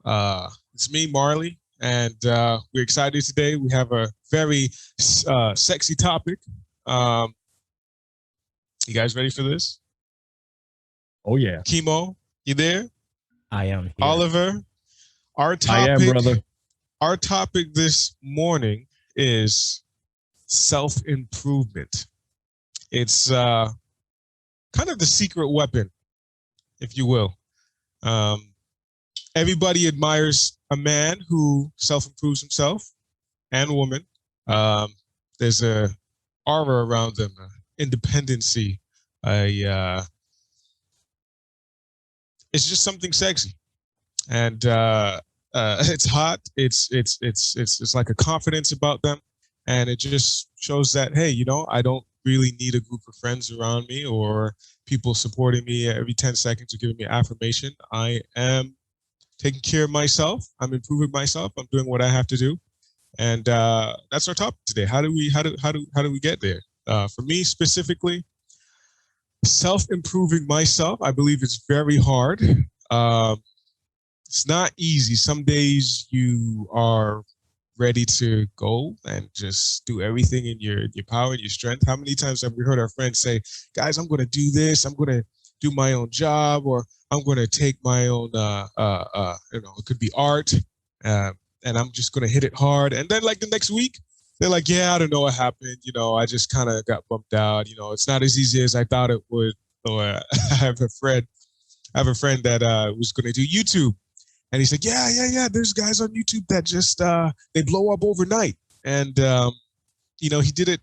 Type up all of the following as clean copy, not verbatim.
It's me, Marley, and we're excited today. We have a very sexy topic. Um, you guys ready for this? Oh yeah, Chemo, you there? I am here. Oliver, our I am, topic, brother. our topic this morning is self improvement. It's kind of the secret weapon, if you will. Um, Everybody admires a man who self improves himself and woman. Um, there's a aura around them, independency. A it's just something sexy, and it's hot. It's like a confidence about them, and it just shows that hey, I don't really need a group of friends around me or people supporting me every 10 seconds or giving me affirmation. I am taking care of myself. I'm improving myself. I'm doing what I have to do. And that's our topic today. How do we get there? For me specifically, self improving myself, I believe it's very hard. Um, it's not easy. Some days you are ready to go and just do everything in your power and your strength. How many times have we heard our friends say, "Guys, I'm going to do this. I'm going to do my own job, or I'm going to take my own, it could be art, uh, and I'm just going to hit it hard." And then like the next week, they're like, "Yeah, I don't know what happened. I just kind of got bumped out. It's not as easy as I thought it would." Or I have a friend, that was going to do YouTube, and he's like, "Yeah. There's guys on YouTube that just they blow up overnight." And he did it.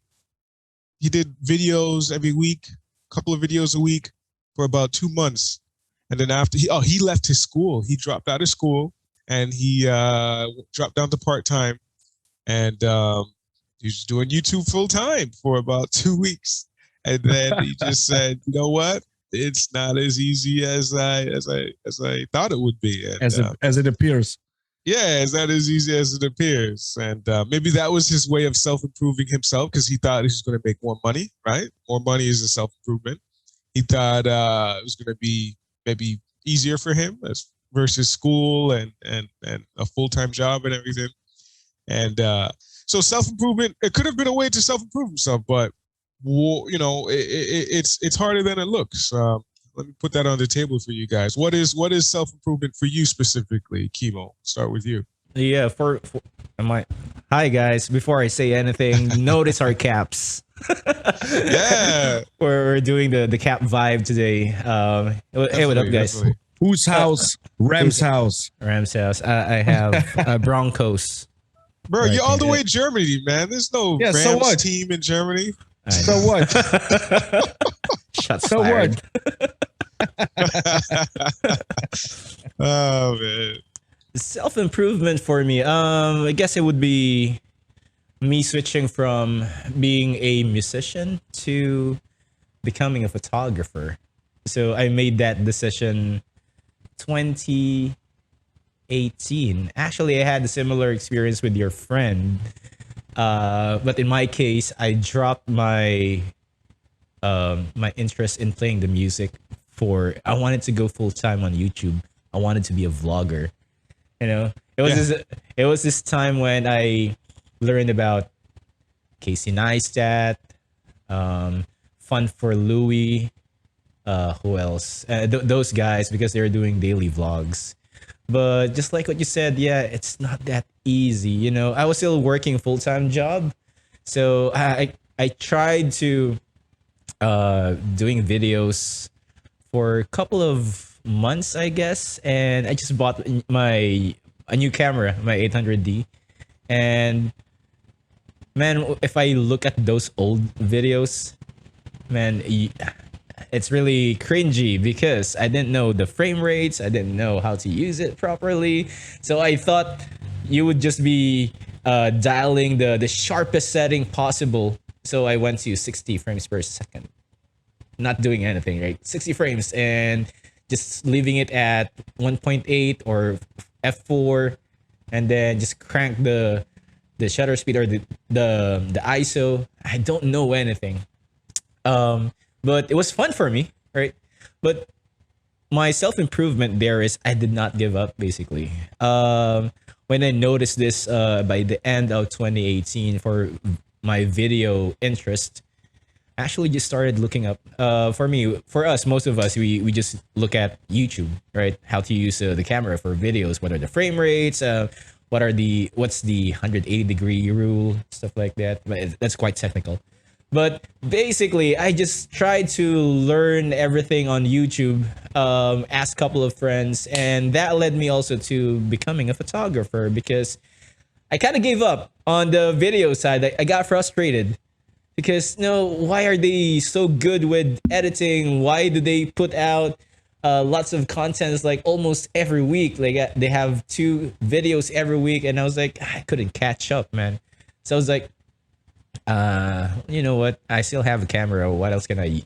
He did videos every week, a couple of videos a week for about 2 months, and then after he left his school. He dropped out of school and he dropped down to part time, and he was doing YouTube full time for about 2 weeks, and then he just said, "You know what? It's not as easy as I thought it would be." And As it appears. yeah, it's not as easy as it appears. And maybe that was his way of self improving himself because he thought he was going to make more money, right? More money is a self improvement. He thought it was going to be maybe easier for him as versus school and a full time job and everything. And so self improvement, it could have been a way to self improve himself, but it's harder than it looks. Let me put that on the table for you guys. What is self improvement for you specifically, Chemo? Start with you. Yeah, for am I? Hi guys. Before I say anything, notice our caps. Yeah, We're doing the cap vibe today. Hey, what up, definitely, guys? definitely. Whose house? Ram's house. Rams house. I have Broncos. Bro, Right you're all the there. way in Germany, man. There's no Yeah, Rams so what? team in Germany. So what? Shots So fired. Oh man. Self improvement for me. I guess it would be me switching from being a musician to becoming a photographer. So I made that decision 2018. Actually, I had a similar experience with your friend. But in my case, I dropped my interest in playing the music for I wanted to go full time on YouTube. I wanted to be a vlogger. It was this time when I learned about Casey Neistat, Fun for Louie, who else? Those guys because they're doing daily vlogs. But just like what you said, yeah, it's not that easy. I was still working a full time job, so I tried to doing videos for a couple of months, I guess, and I just bought a new camera, my 800D, and man, if I look at those old videos, man, it's really cringy because I didn't know the frame rates, I didn't know how to use it properly, so I thought you would just be dialing the sharpest setting possible. So I went to 60 frames per second, not doing anything, right? 60 frames and just leaving it at 1.8 or f4, and then just crank the shutter speed or the ISO. I don't know anything, but it was fun for me, right? But my self improvement there is I did not give up basically. When I noticed this by the end of 2018 for my video interest, I actually just started looking up. For us, most of us, we just look at YouTube, right? How to use the camera for videos. What are the frame rates? What's the 180-degree rule? Stuff like that. But that's quite technical. But basically, I just tried to learn everything on YouTube, ask a couple of friends, and that led me also to becoming a photographer because I kind of gave up on the video side. I got frustrated because why are they so good with editing? Why do they put out lots of content like almost every week? Like they have 2 videos every week, and I was like, I couldn't catch up, man. So I was like, you know what? I still have a camera. What else can I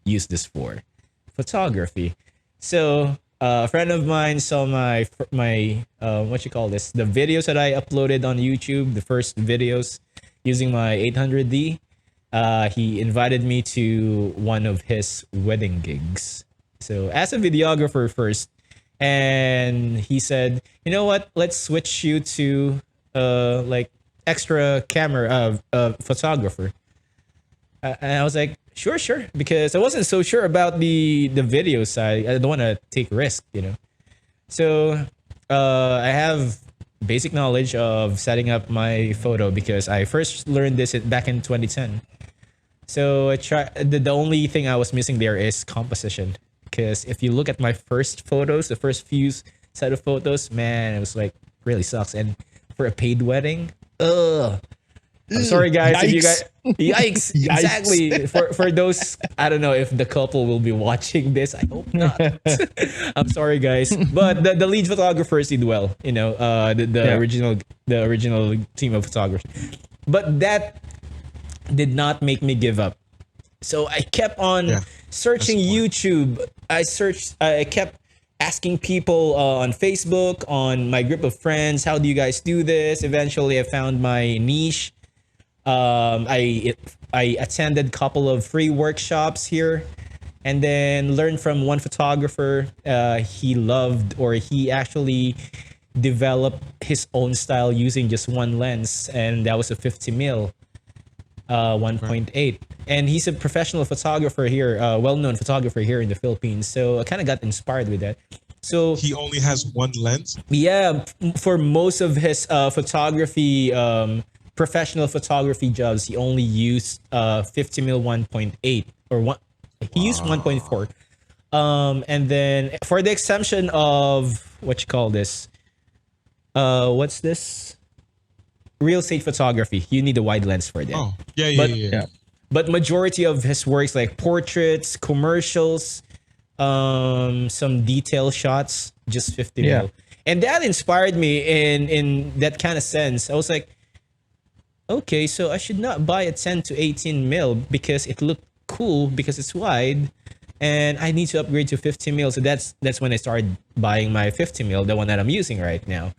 use this for? Photography. So a friend of mine saw my what you call this? The videos that I uploaded on YouTube, the first videos using my 800D. He invited me to one of his wedding gigs. So as a videographer first, and he said, you know what? Let's switch you to like extra camera photographer. And I was like, sure, because I wasn't so sure about the video side. I don't want to take risk, So I have basic knowledge of setting up my photo because I first learned this back in 2010. So the only thing I was missing there is composition. Because if you look at my first photos, the first few set of photos, man, it was like really sucks. And for a paid wedding, I'm sorry guys. Yikes. If you guys, yikes, exactly. For those, I don't know if the couple will be watching this. I hope not. I'm sorry guys, but the lead photographers did well. The original team of photographers, but that did not make me give up. So I kept on searching YouTube. I kept asking people on Facebook, on my group of friends, how do you guys do this? Eventually, I found my niche. I attended a couple of free workshops here, and then learned from one photographer. He actually developed his own style using just one lens, and that was a 50 mil. 1.8, and he's a professional photographer here, well-known photographer here in the Philippines. So I kind of got inspired with that. So He only has one lens. yeah, for most of his photography, professional photography jobs, he only used 50 mil 1.8 or one. He used 1.4. And then for the exemption of what you call this, what's this? Real estate photography, you need a wide lens for that. Oh, yeah. But majority of his works like portraits, commercials, some detail shots, just 50 mil. And that inspired me in that kind of sense. I was like, okay, so I should not buy a 10 to 18 mil because it looked cool because it's wide, and I need to upgrade to 50 mil. So that's when I started buying my 50 mil, the one that I'm using right now.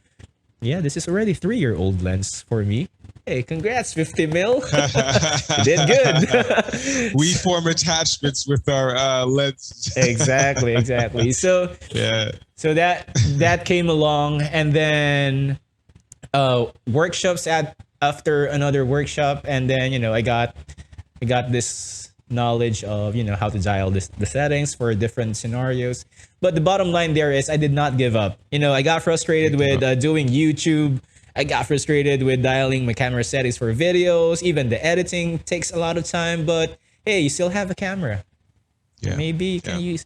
Yeah, this is already 3-year-old lens for me. Hey, congrats, 50 mil. You did good. We form attachments with our lenses. Exactly. So Yeah. so that came along, and then workshops after another workshop, and then I got this knowledge of how to dial the settings for different scenarios. But the bottom line there is I did not give up. I got frustrated with doing YouTube. I got frustrated with dialing my camera settings for videos. Even the editing takes a lot of time, but hey, you still have a camera. Yeah. Maybe you can use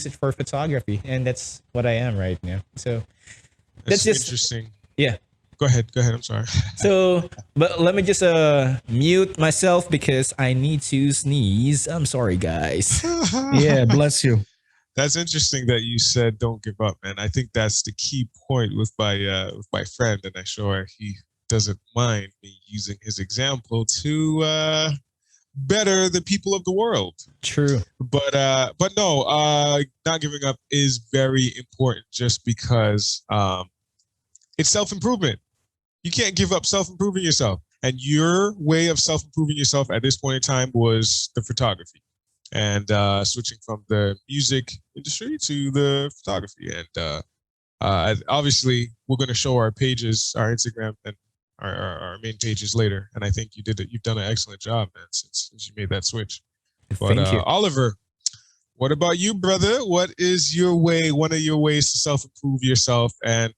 it for photography, and that's what I am right now. So that's just interesting. yeah. Go ahead. I'm sorry. So, but let me just mute myself because I need to sneeze. I'm sorry, guys. Yeah, bless you. That's interesting that you said don't give up, man. I think that's the key point with my friend, and I'm sure he doesn't mind me using his example to better the people of the world. True. But no, not giving up is very important just because it's self-improvement. You can't give up self-improving yourself. And your way of self-improving yourself at this point in time was the photography. and switching from the music industry to the photography. And obviously, we're going to show our pages, our Instagram and our main pages later. And I think you've done an excellent job, man, since you made that switch. But Thank you. Oliver, what about you, brother? What is one of your ways to self-improve yourself? And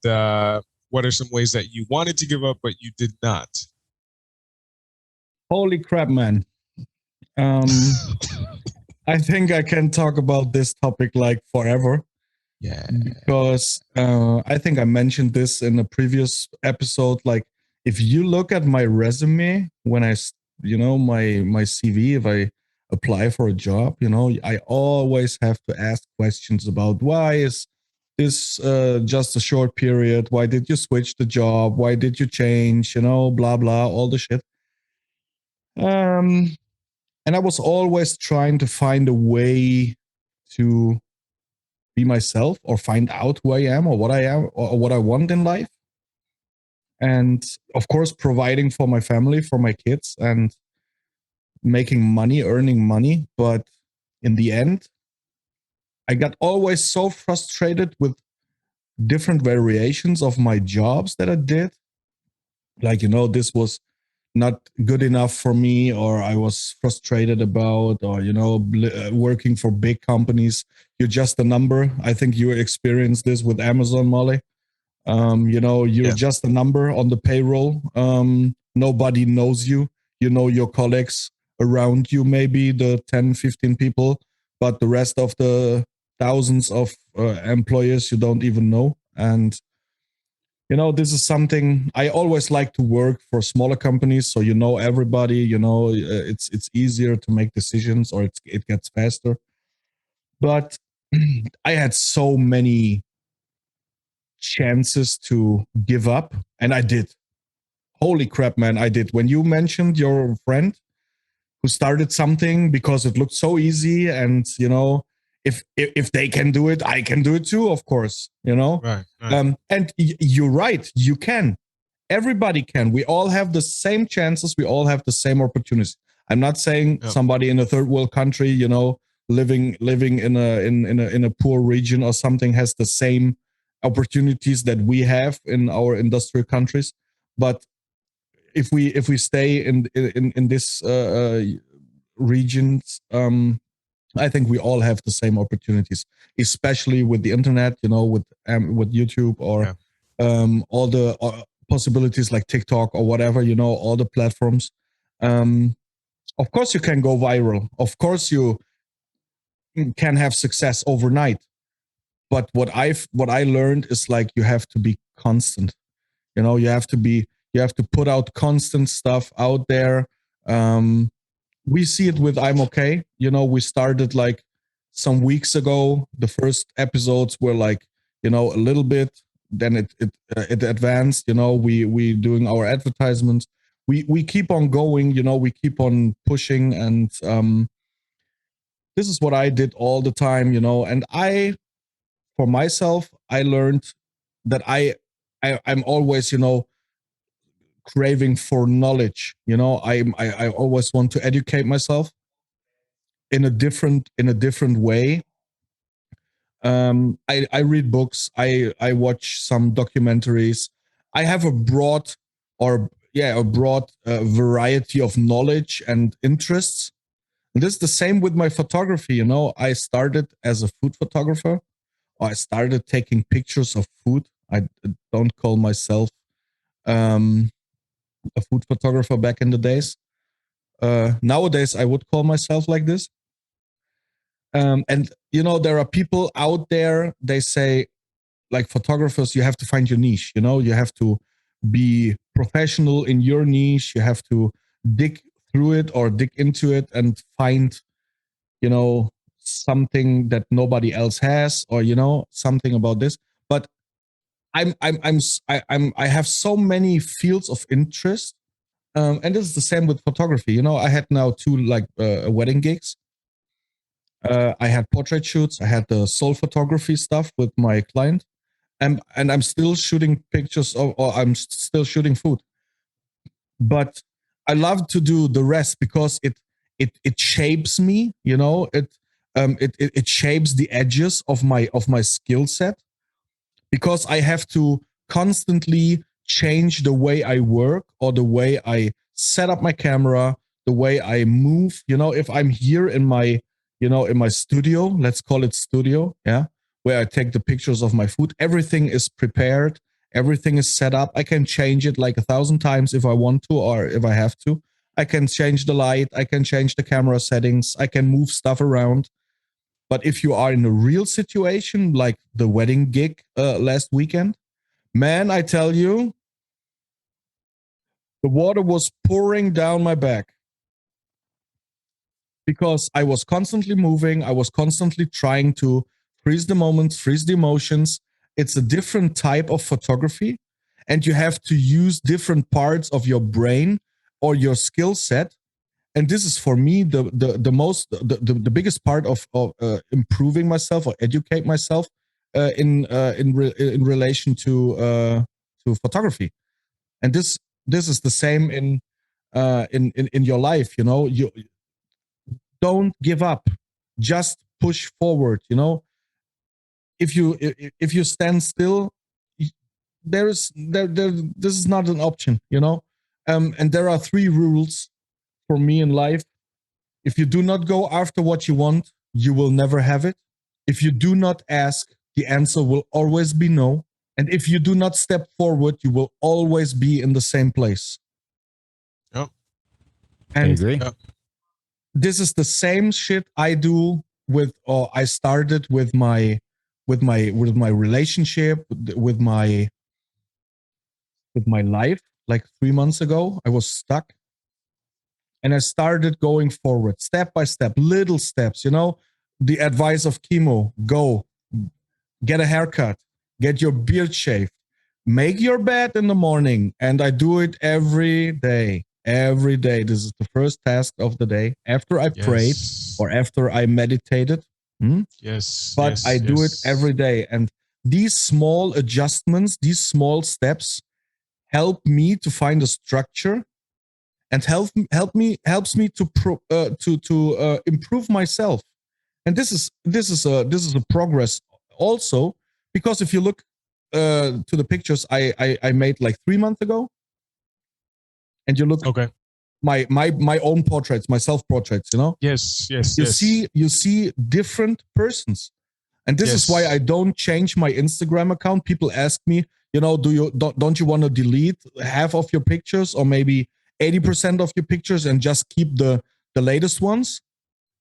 what are some ways that you wanted to give up, but you did not? Holy crap, man. I think I can talk about this topic like forever. Yeah. Because I think I mentioned this in a previous episode. Like, if you look at my resume when my CV, if I apply for a job, I always have to ask questions about why is this just a short period? Why did you switch the job? Why did you change? Blah blah, all the shit. And I was always trying to find a way to be myself or find out who I am or what I am or what I want in life. And of course, providing for my family, for my kids, and making money, earning money. But in the end, I got always so frustrated with different variations of my jobs that I did. Like, this was not good enough for me, or I was frustrated about, or, working for big companies. You're just a number. I think you experienced this with Amazon, Molly. You're just a number on the payroll. Nobody knows you. Your colleagues around you, maybe the 10, 15 people, but the rest of the thousands of employers you don't even know. And this is something I always like to work for smaller companies, so everybody. It's easier to make decisions, or it gets faster. But I had so many chances to give up, and I did. Holy crap, man, I did. When you mentioned your friend who started something because it looked so easy, and if they can do it, I can do it too, of course. Right. And you're right, you can. Everybody can. We all have the same chances. We all have the same opportunities. I'm not saying somebody in a third world country, living in a poor region or something, has the same opportunities that we have in our industrial countries. But if we stay in this regions, I think we all have the same opportunities, especially with the internet, with YouTube, or all the possibilities like TikTok or whatever, all the platforms. Of course, you can go viral. Of course, you can have success overnight. But what I learned is, like, you have to be constant. You have to put out constant stuff out there. We see it with I'm okay. We started like some weeks ago. The first episodes were like, a little bit. Then it advanced. We doing our advertisements. We keep on going. We keep on pushing, and this is what I did all the time. And for myself, I learned that I'm always, craving for knowledge. I always want to educate myself in a different way. I read books. I watch some documentaries. I have a broad variety of knowledge and interests. And this is the same with my photography. I started as a food photographer. I started taking pictures of food. I don't call myself a food photographer back in the days. Nowadays, I would call myself like this. And there are people out there. They say, like, photographers, you have to find your niche. You have to be professional in your niche. You have to dig through it or dig into it and find, something that nobody else has, or something about this. But I have so many fields of interest, and this is the same with photography. I had now two wedding gigs. I had portrait shoots. I had the soul photography stuff with my client, and I'm still shooting pictures or I'm still shooting food. But I love to do the rest because it shapes me, it shapes the edges of my skill set, because I have to constantly change the way I work or the way I set up my camera, the way I move. If I'm here in my, in my studio, let's call it studio, yeah, where I take the pictures of my food, everything is prepared, everything is set up. I can change it like 1,000 times if I want to, or if I have to. I can change the light, I can change the camera settings, I can move stuff around. But if you are in a real situation, like the wedding gig last weekend, man, I tell you, the water was pouring down my back because I was constantly moving. I was constantly trying to freeze the moment, freeze the emotions. It's a different type of photography, and you have to use different parts of your brain or your skill set. And this is for me the biggest part of improving myself or educate myself in relation to photography. And this is the same in your life. You don't give up, just push forward. If you stand still, this is not an option. And there are 3 rules for me in life. If you do not go after what you want, you will never have it. If you do not ask, the answer will always be no. And if you do not step forward, you will always be in the same place. Yep. I And agree. this is the same shit I do with, or I started with my relationship, with my life. Like 3 months ago, I was stuck. And I started going forward, step by step, little steps. The advice of Chemo: go, get a haircut, get your beard shaved, make your bed in the morning. And I do it every day. Every day. This is the first task of the day after I prayed or after I meditated. Yes. But yes, I do it yes. every day. And these small adjustments, these small steps help me to find a structure, and helps me to improve myself. And this is a progress also, because if you look to the pictures I made like 3 months ago, and you look Okay. my own portraits, my self portraits, Yes. you see different persons. And this is why I don't change my Instagram account. People ask me, don't you want to delete half of your pictures, or maybe 80% of your pictures, and just keep the latest ones?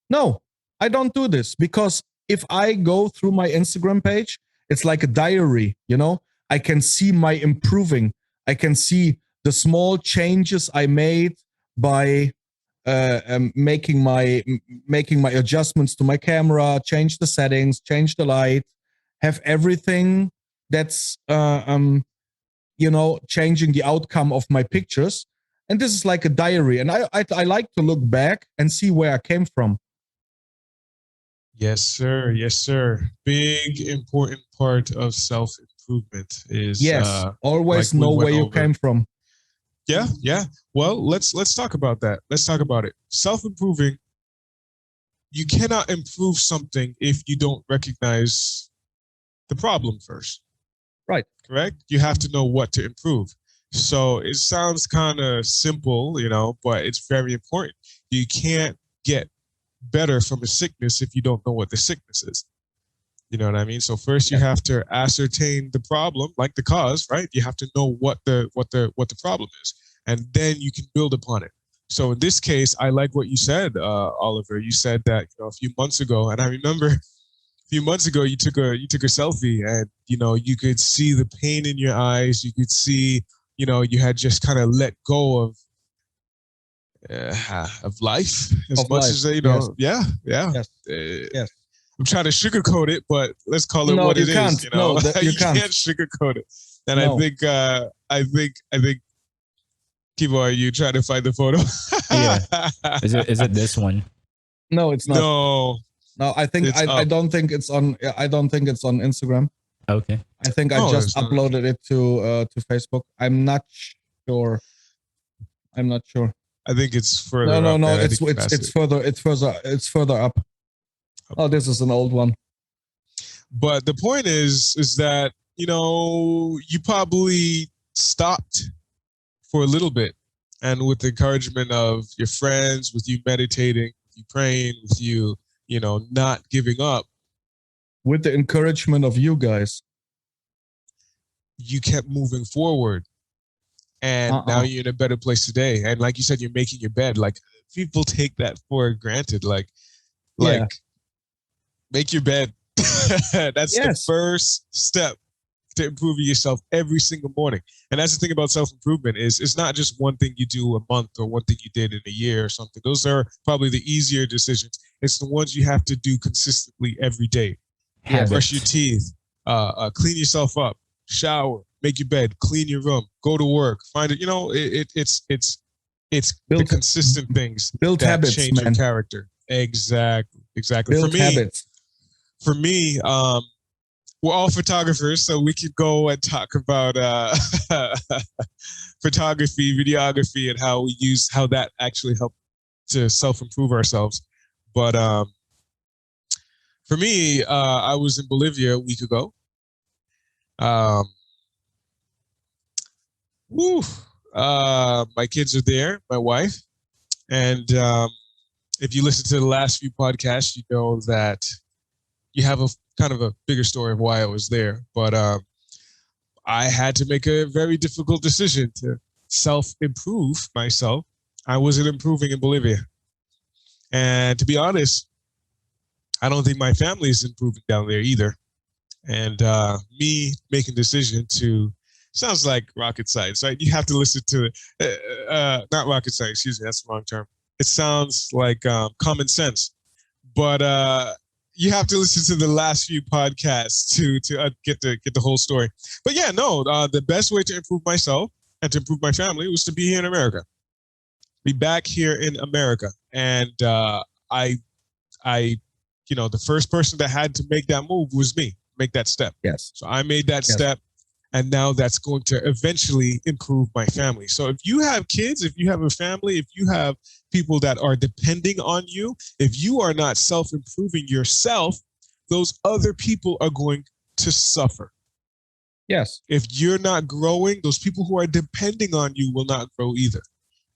No, I don't do this, because if I go through my Instagram page, it's like a diary. I can see my improving. I can see the small changes I made by making my adjustments to my camera, change the settings, change the light, have everything that's changing the outcome of my pictures. And this is like a diary, and I like to look back and see where I came from. Yes, sir. Yes, sir. Big important part of self improvement is always like we know went where you over. came from. Yeah. Well, let's talk about that. Let's talk about it. Self improving. You cannot improve something if you don't recognize the problem first. Right. Correct? You have to know what to improve. So it sounds kind of simple, but it's very important. You can't get better from a sickness if you don't know what the sickness is. You know what I mean? So first you have to ascertain the problem, like the cause, right? You have to know what the problem is, and then you can build upon it. So in this case, I like what you said, Oliver. You said that a few months ago, and I remember a few months ago you took a selfie, and you could see the pain in your eyes. You could see, you had just kind of let go of life as Of much life, as yeah. Yes. I'm trying to sugarcoat it, but let's call it No, what you it can't. is. No, you You can't. can't sugarcoat it. And No. I think, Kibo, are you trying to find the photo? Yeah. Is it this one? No, it's not. No. No, I think It's I up. don't think it's on. I don't think it's on Instagram. Okay. I think I Oh, just it's not. uploaded it to Facebook. I'm not sure. I think it's further No, no, up, no. man. I It's think you it's passed it's it. further. It's further up. Oh, this is an old one. But the point is that, you probably stopped for a little bit. And with the encouragement of your friends, with you meditating, with you praying, with you, not giving up, With the encouragement of you guys. you kept moving forward. And now you're in a better place today. And like you said, you're making your bed. Like, people take that for granted. Like, Yeah. make your bed. That's the Yes. first step to improving yourself every single morning. And that's the thing about self-improvement is it's not just one thing you do a month or one thing you did in a year or something. Those are probably the easier decisions. It's the ones you have to do consistently every day. Yes. Brush your teeth, clean yourself up, shower, make your bed, clean your room, go to work, find it. It's the consistent things build that habits, change your man. character. Exactly. Build habits. For me, we're all photographers, so we could go and talk about photography, videography, and how that actually helped to self-improve ourselves. But for me, I was in Bolivia a week ago. My kids are there, my wife, and if you listen to the last few podcasts, you know that you have a kind of a bigger story of why I was there. But I had to make a very difficult decision to self-improve myself. I wasn't improving in Bolivia. And to be honest, I don't think my family is improving down there either. And me making a decision to, sounds like rocket science, right? You have to listen to it. Not rocket science, excuse me, that's the wrong term. It sounds like common sense. But you have to listen to the last few podcasts to get the whole story. But yeah, no, the best way to improve myself and to improve my family was to be here in America, be back here in America. And I, the first person that had to make that move was me, make that step. Yes. So I made that step. And now that's going to eventually improve my family. So if you have kids, if you have a family, if you have people that are depending on you, if you are not self-improving yourself, those other people are going to suffer. Yes. If you're not growing, those people who are depending on you will not grow either.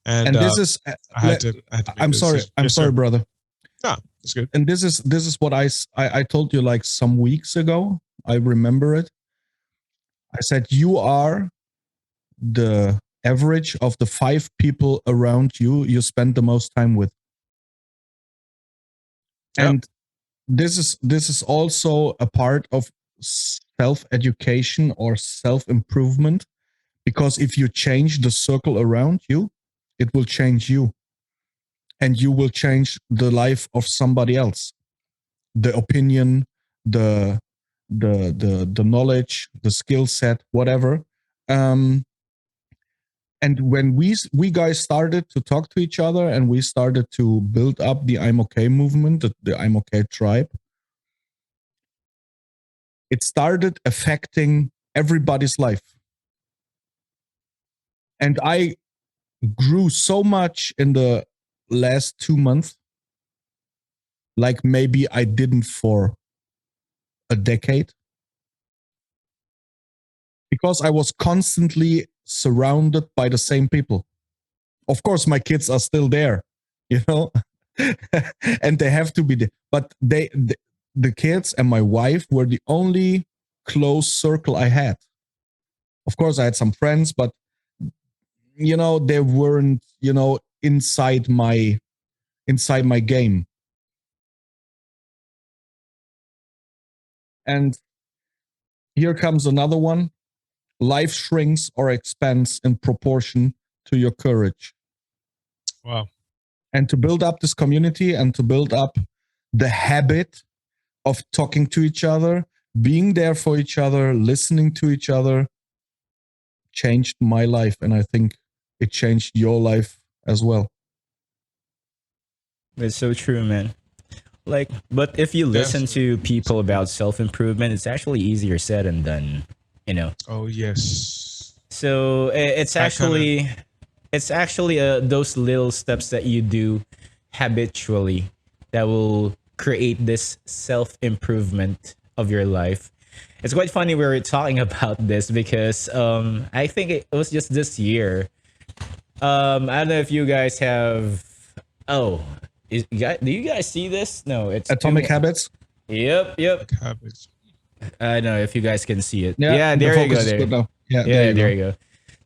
And this is, I had to I'm sorry. decision. I'm Yes, sorry, sir. brother. No, it's good. And this is what I told you like some weeks ago. I remember it. I said, you are the average of the 5 people around you spend the most time with. Yep. And this is also a part of self-education or self-improvement, because if you change the circle around you, it will change you. And you will change the life of somebody else. The opinion, the knowledge, the skill set, whatever. And when we guys started to talk to each other and we started to build up the I'm okay movement, the I'm okay tribe, it started affecting everybody's life. And I grew so much in the last 2 months, like maybe I didn't for a decade, because I was constantly surrounded by the same people. Of course, my kids are still there, and they have to be there. But the kids and my wife were the only close circle I had. Of course, I had some friends, but they weren't, inside my game. And here comes another one. Life shrinks or expands in proportion to your courage. Wow. And to build up this community and to build up the habit of talking to each other, being there for each other, listening to each other, changed my life. And I think it changed your life as well. That's so true, man. But if you listen to people about self-improvement, it's actually easier said than done, Oh, yes. So it's actually it's actually those little steps that you do habitually that will create this self improvement of your life. It's quite funny we were talking about this because I think it was just this year. I don't know if you guys have. Oh, do you guys see this? No, it's Atomic Habits. Yep, yep. Habits. I don't know if you guys can see it. Yeah, Yeah, the there you focus go. is There. good now. Yeah, Yeah, there you go.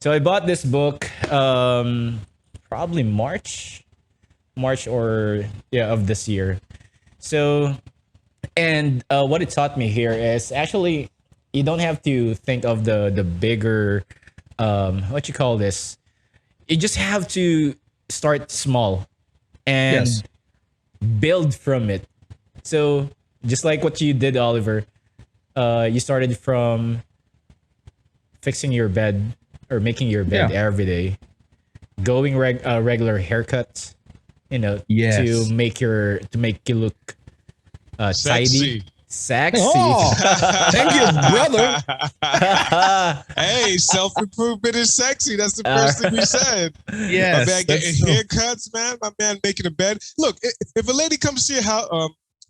So I bought this book probably March or yeah of this year. So and what it taught me here is actually you don't have to think of the bigger what you call this. You just have to start small and Yes. build from it. So just like what you did, Oliver, you started from fixing your bed or making your bed Yeah. every day, going regular haircuts, you know, Yes. to make you look tidy, sexy. Oh, thank you, brother. Hey, self improvement is sexy. That's the first thing we said. My Yes, man that's getting true. haircuts, man. My man making a bed. Look, if a lady comes to your house,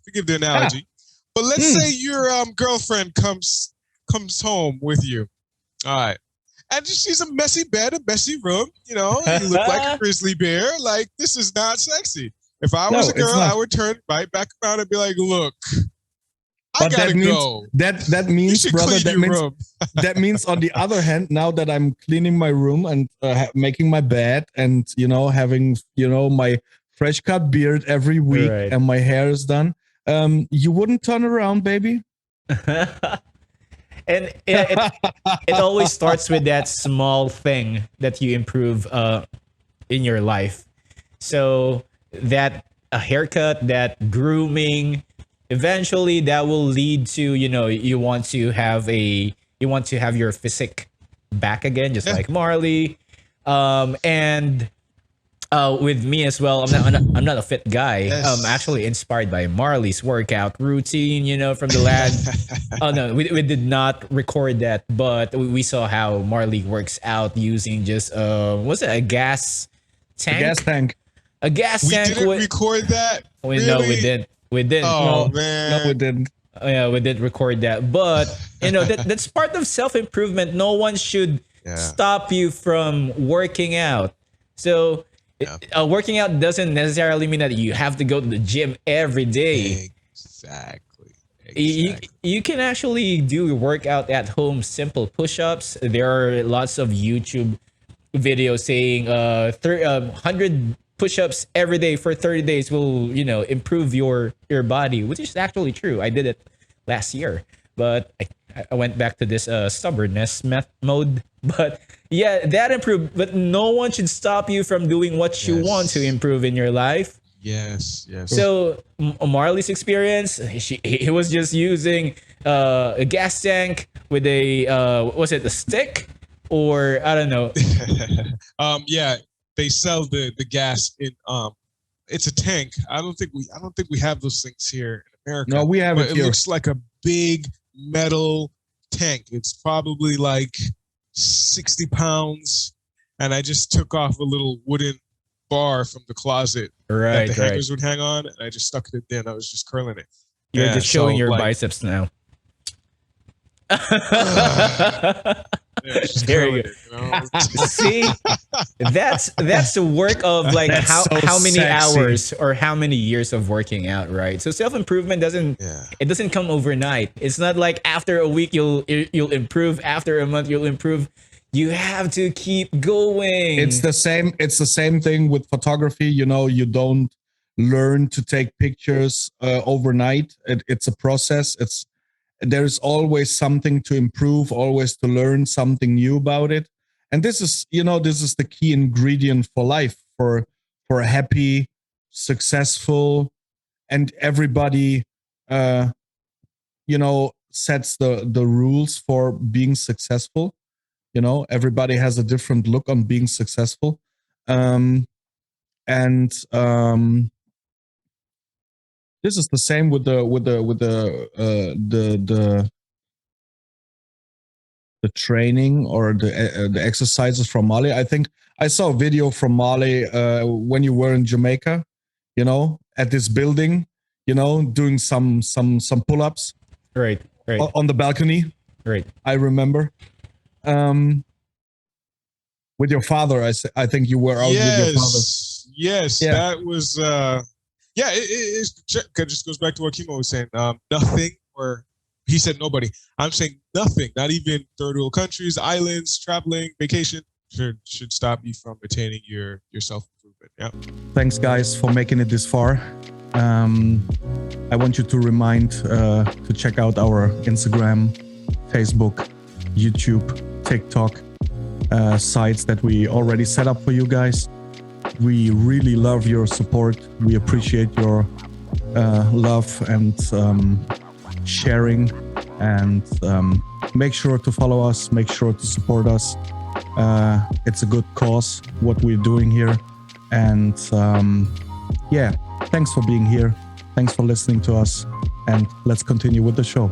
forgive the analogy, but let's say your girlfriend comes home with you. All right. And just she's a messy bed, a messy room. You know, you look like a grizzly bear. Like, this is not sexy. If I was No, a girl, it's not. I would turn right back around and be like, look, I But gotta that means go. that You means, should brother, clean that your means room. that means on the other hand, now that I'm cleaning my room and making my bed and having my fresh cut beard every week Right. and my hair is done, you wouldn't turn around, baby. And it always starts with that small thing that you improve in your life. So that a haircut, that grooming, eventually that will lead to you want to have your physique back again, just Yeah. like Marley. And with me as well, I'm not a fit guy. Yes. Actually inspired by Marley's workout routine, from the lad. Oh no, we did not record that, but we saw how Marley works out using just was it a gas tank? The gas tank. A gas We tank. didn't record that. No, Really? we didn't. We didn't. Oh, No, man. no, we didn't. Yeah, we didn't record that. But that's part of self improvement. No one should Yeah. stop you from working out. So working out doesn't necessarily mean that you have to go to the gym every day. Exactly. You can actually do your workout at home, simple push-ups. There are lots of YouTube videos saying 100 push-ups every day for 30 days will improve your body, which is actually true. I did it last year, but I went back to this stubbornness mode. But yeah, that improved. But no one should stop you from doing what you Yes. want to improve in your life. Yes. So Marley's experience, he was just using a gas tank with a was it a stick or I don't know. Yeah, they sell the gas in it's a tank. I don't think we have those things here in America. No, we have but it it here. looks like a big metal tank. It's probably like 60 pounds. And I just took off a little wooden bar from the closet that Right, the right. hangers would hang on, and I just stuck it in there and I was just curling it. You're Yeah, just showing so, your like, biceps now. yeah, just There you curling go. it, you know? See, that's the work of like That's so how many sexy. hours or how many years of working out, right? So self improvement doesn't come overnight. It's not like after a week you'll improve, after a month you'll improve. You have to keep going. It's the same thing with photography. You don't learn to take pictures overnight. It's a process. There's always something to improve, always to learn something new about it. And this is the key ingredient for life, for a happy, successful, and everybody sets the rules for being successful. Everybody has a different look on being successful. And this is the same with the training or the exercises from Mali. I think I saw a video from Mali when you were in Jamaica, at this building, doing some pull-ups Right. Right. on the balcony. Right. I remember. With your father, I think you were out with your father. Yes, Yeah. that was it just goes back to what Kimo was saying. Nothing, or he said nobody. I'm saying nothing, not even third world countries, islands, traveling, vacation should stop you from attaining your self improvement. Yeah. Thanks, guys, for making it this far. I want you to remind to check out our Instagram, Facebook, YouTube, TikTok sites that we already set up for you guys. We really love your support. We appreciate your love and sharing. And make sure to follow us. Make sure to support us. It's a good cause, what we're doing here. And yeah, thanks for being here. Thanks for listening to us. And let's continue with the show.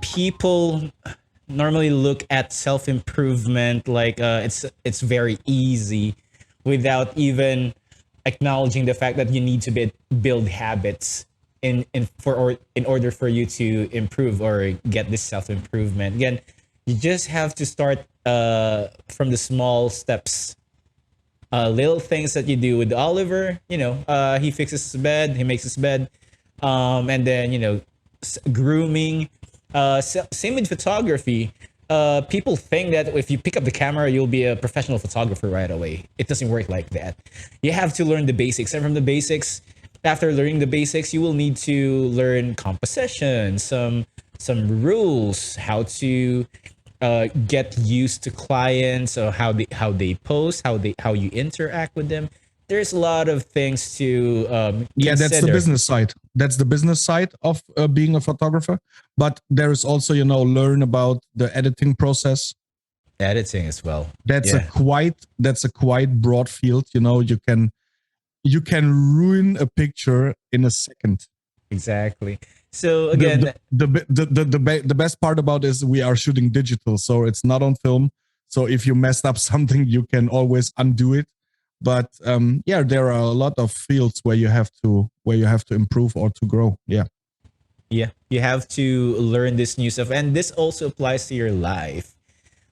People normally look at self-improvement like it's very easy, without even acknowledging the fact that you need to build habits in order for you to improve or get this self-improvement. Again, you just have to start from the small steps, little things that you do. With Oliver, he fixes his bed, he makes his bed, and then grooming. Same with photography. People think that if you pick up the camera, you'll be a professional photographer right away. It doesn't work like that. You have to learn the basics. And from the basics, after learning the basics, you will need to learn composition, some rules, how to get used to clients, or how they post, how you interact with them. There's a lot of things to yeah, that's the consider. business side. That's the business side of being a photographer. But there is also, learn about the editing process. Editing as well. That's a quite broad field. You can ruin a picture in a second. Exactly. So again, the best part about is we are shooting digital, so it's not on film. So if you messed up something, you can always undo it. But there are a lot of fields where you have to improve or to grow. Yeah, you have to learn this new stuff, and this also applies to your life.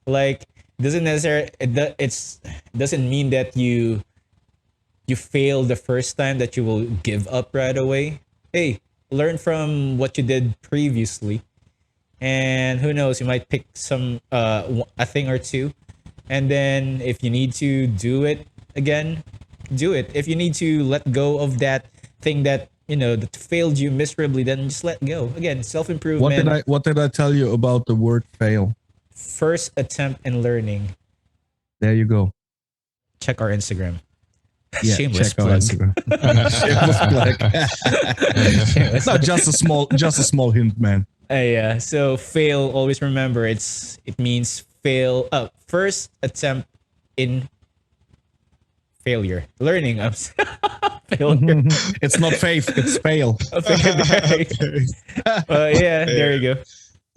Like, doesn't mean that you fail the first time that you will give up right away. Hey, learn from what you did previously, and who knows, you might pick a thing or two, and then if you need to do it again, do it. If you need to let go of that thing that that failed you miserably, then just let go. Again, self-improvement. What did I tell you about the word fail? First attempt in learning. There you go. Check our Instagram. Yeah, Shameless check our plug. Instagram. Shameless plug. No, just a small hint, man. Yeah. So fail. Always remember, it means fail. First attempt in failure. Learning. Failure. It's not faith. It's fail. There you go.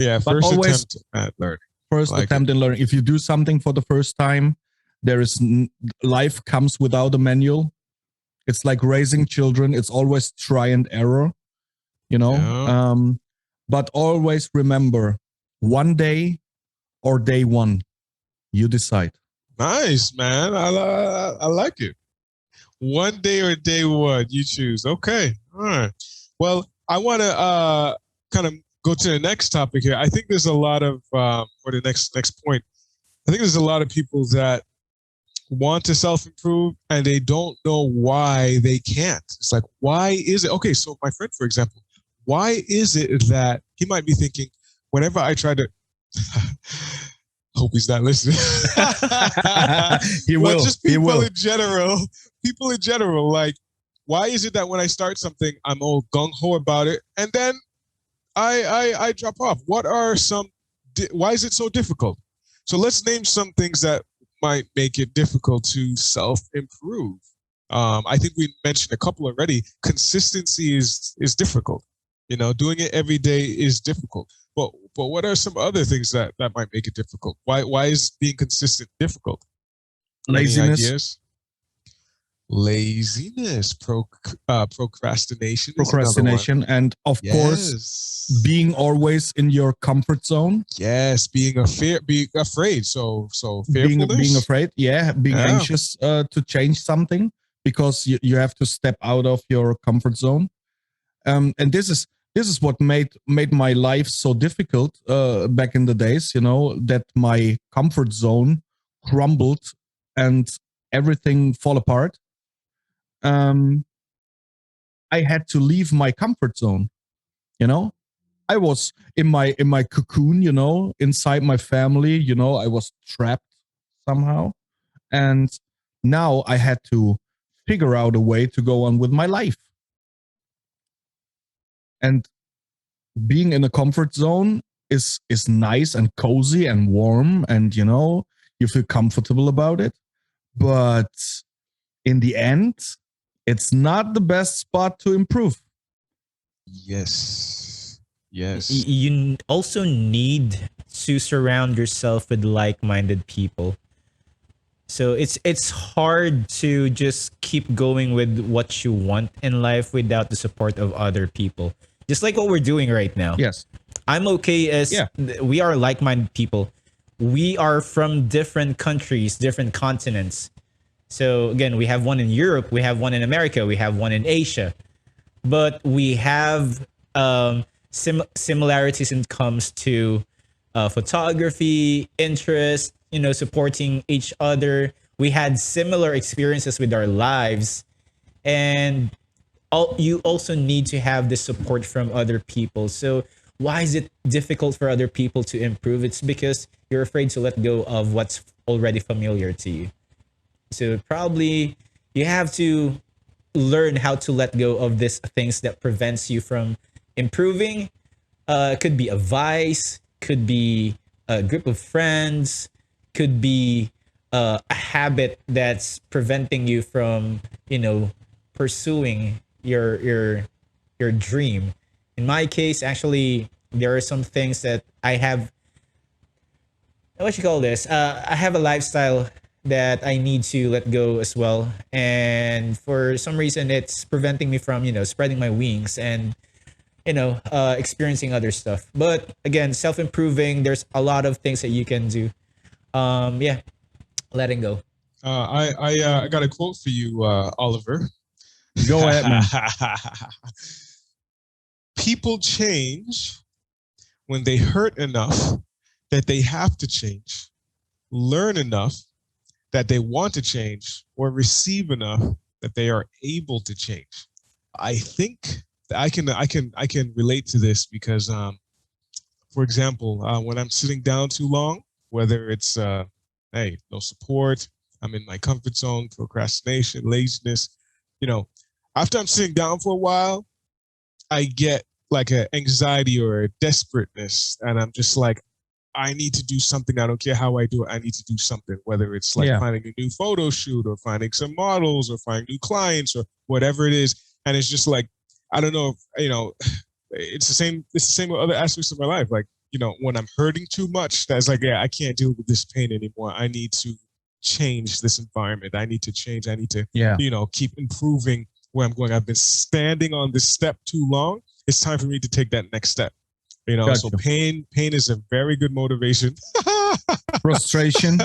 Yeah. First attempt at learning. First attempt in learning. If you do something for the first time, life comes without a manual. It's like raising children. It's always try and error, Yeah. But always remember, one day or day one, you decide. Nice, man. I like it. One day or day one, you choose. Okay. All right. Well, I want to kind of go to the next topic here. I think there's a lot of, or the next point. I think there's a lot of people that want to self-improve and they don't know why they can't. It's like, why is it? Okay, so my friend, for example, why is it that he might be thinking, whenever I try to, hope he's not listening. He will. Just people in general, like, why is it that when I start something, I'm all gung-ho about it, and then I drop off? Why is it so difficult? So let's name some things that might make it difficult to self-improve. I think we mentioned a couple already. Consistency is difficult. Doing it every day is difficult. But what are some other things that might make it difficult? Why is being consistent difficult? Any Laziness, ideas? Laziness, procrastination is another one. procrastination, and of course, Yes. being always in your comfort zone. Yes, being afraid. So Being fearfulness. afraid, yeah, being Yeah. anxious to change something because you have to step out of your comfort zone. And this is what made my life so difficult back in the days. That my comfort zone crumbled and everything fall apart. Um, I had to leave my comfort zone. You know, I was in my cocoon. Inside my family. I was trapped somehow, and now I had to figure out a way to go on with my life. And being in a comfort zone is nice and cozy and warm, and you feel comfortable about it, but in the end it's not the best spot to improve. Yes. Yes. You also need to surround yourself with like-minded people. So it's hard to just keep going with what you want in life without the support of other people. Just like what we're doing right now. Yes. I'm okay as Yeah. we are like-minded people. We are from different countries, different continents. So again, we have one in Europe, we have one in America, we have one in Asia, but we have similarities when it comes to photography, interest, supporting each other. We had similar experiences with our lives, and you also need to have the support from other people. So why is it difficult for other people to improve? It's because you're afraid to let go of what's already familiar to you. So probably you have to learn how to let go of these things that prevents you from improving. It could be a vice, could be a group of friends, could be a habit that's preventing you from, pursuing your dream. In my case, actually, there are some things that I have. What you call this? I have a lifestyle that I need to let go as well, and for some reason, it's preventing me from spreading my wings and experiencing other stuff. But again, self improving. There's a lot of things that you can do. Yeah, letting go. I got a quote for you, Oliver. Go ahead, man. People change when they hurt enough that they have to change, learn enough that they want to change, or receive enough that they are able to change. I think that I can relate to this because, for example, when I'm sitting down too long, whether it's hey, no support, I'm in my comfort zone, procrastination, laziness, you know, after I'm sitting down for a while, I get like an anxiety or a desperateness, and I'm just like, I need to do something. I don't care how I do it. I need to do something, whether it's like Yeah. finding a new photo shoot or finding some models or finding new clients or whatever it is. And it's just like, I don't know, it's the same with other aspects of my life. Like, when I'm hurting too much, that's like, yeah, I can't deal with this pain anymore. I need to change this environment. I need to change. I need to, Yeah. keep improving where I'm going. I've been standing on this step too long. It's time for me to take that next step. So Gotcha. pain is a very good motivation. Frustration.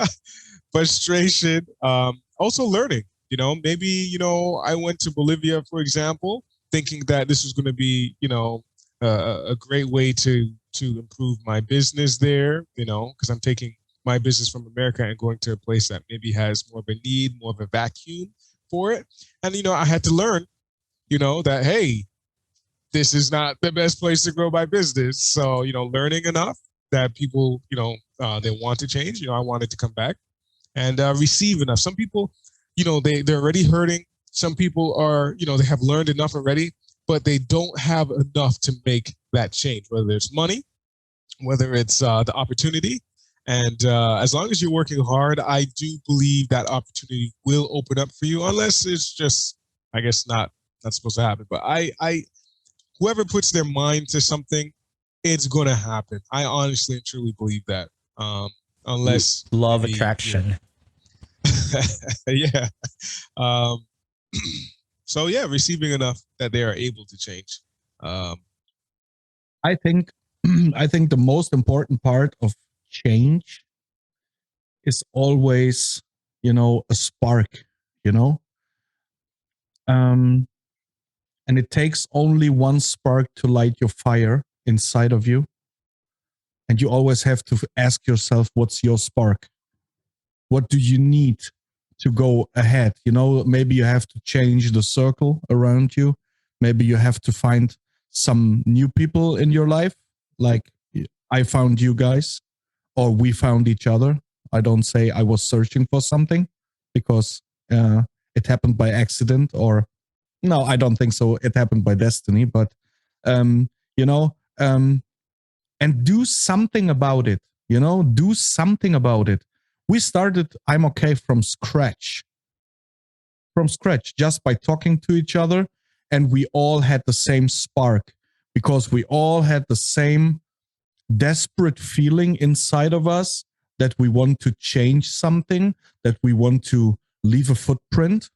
Frustration. Also learning. Maybe I went to Bolivia, for example, thinking that this was going to be a great way to improve my business there. Because I'm taking my business from America and going to a place that maybe has more of a need, more of a vacuum for it. And I had to learn, that hey, this is not the best place to grow my business. So, learning enough that people, they want to change. I wanted to come back and receive enough. Some people, they're already hurting. Some people are, they have learned enough already, but they don't have enough to make that change, whether it's money, whether it's the opportunity. And as long as you're working hard, I do believe that opportunity will open up for you, unless it's just, I guess, not supposed to happen. But I whoever puts their mind to something, it's gonna happen. I honestly and truly believe that. Unless Love maybe, attraction. Yeah. Um, so yeah, receiving enough that they are able to change. Um, I think I think the most important part of change is always, a spark, you know? Um, and it takes only one spark to light your fire inside of you. And you always have to ask yourself, what's your spark? What do you need to go ahead? Maybe you have to change the circle around you. Maybe you have to find some new people in your life. Like I found you guys, or we found each other. I don't say I was searching for something because it happened by accident, or no, I don't think so. It happened by destiny, but um, you know, um, and do something about it. Do something about it. We started I'm okay from scratch, just by talking to each other, and we all had the same spark because we all had the same desperate feeling inside of us that we want to change something, that we want to leave a footprint.